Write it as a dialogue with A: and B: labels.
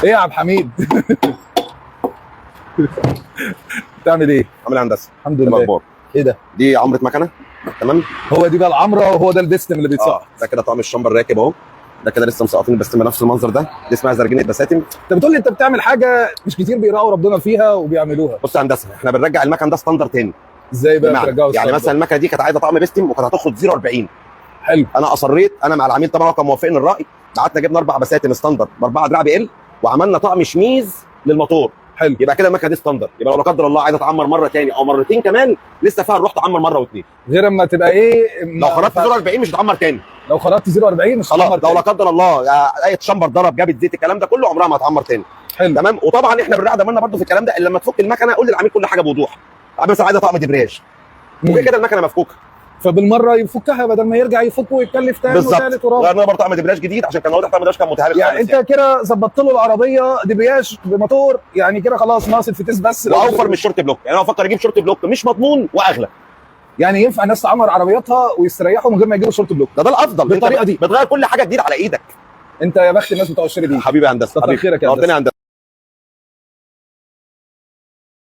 A: ايه يا عبد الحميد؟ بتعمل ايه؟
B: عامل ايه يا هندسه؟
A: الحمد
B: ايه
A: لله.
B: الاخبار؟
A: ايه ده؟
B: دي عمره مكنه. تمام.
A: هو دي بقى العمره وهو ده البستم اللي بيتصقط.
B: ده كده طقم الشمبر راكب اهو. ده كده لسه مسقطين البستم بنفس المنظر ده. دي اسمها زرجينه بساتم.
A: انت بتقول لي انت بتعمل حاجه مش كتير بيراقوا ربنا فيها وبيعملوها.
B: بص يا هندسه، احنا بنرجع المكن ده ستاندر تاني.
A: ازاي بقى
B: بمعنى
A: بترجعوا
B: يعني
A: الصندوق؟
B: مثلا المكنه دي كانت عايزه طقم بستم وكانت هتاخد 0.40.
A: حلو.
B: انا اصريت، انا مع العميل طبعا هو كان موافقني الراي. بعتنا جبنا 4 بساتم ستاندر ب4 دراع بي ال، وعملنا طقم شميز للموتور.
A: حلو.
B: يبقى كده المكنه دي ستاندر. يبقى لو لا قدر الله عايزه تعمر مره تاني او مرتين كمان، لسه فيها نروح تعمر مره واثنين.
A: غير اما تبقى ايه
B: لو خرجت 0.40 مش هتعمر تاني.
A: لو خرجت 0.40 مش
B: خلاص.
A: هتعمر
B: لو لا
A: تاني.
B: قدر الله اي شمبر ضرب جابت زيت الكلام ده كله عمرها ما هتعمر تاني.
A: حلو.
B: تمام. وطبعا احنا بنراعي ضماننا برضه في الكلام ده، الا لما تفك المكنه قول للعميل كل حاجه بوضوح. مثلا عايزه طقم دبرياج وكده كده المكنه مفكوكه،
A: فبالمره يفكها بدل ما يرجع يفك ويتكلف تاني وثالث
B: بالظبط.
A: ورابع.
B: غيرنا برضه طقم دبرياج جديد عشان كان واضح طقم دبرياج كان متهالك
A: يعني
B: خالص.
A: انت كده ظبطت له العربيه دبرياج بموتور، يعني كده خلاص ناقص الفتيس بس.
B: واوفر من الشورت بلوك. يعني انا بفكر اجيب شورت بلوك مش مضمون واغلى.
A: يعني ينفع الناس تعمر عربياتها ويستريحوا من غير ما يجيبوا شورت بلوك.
B: ده الافضل
A: بالطريقه
B: انت
A: دي
B: بتغير كل حاجه جديده على ايدك.
A: انت يا بخت الناس بتوع الشري دي.
B: حبيبي يا هندسه،
A: كتر
B: حبيبي
A: خيرك يا
B: ربنا
A: هندسة.
B: يا هندسه.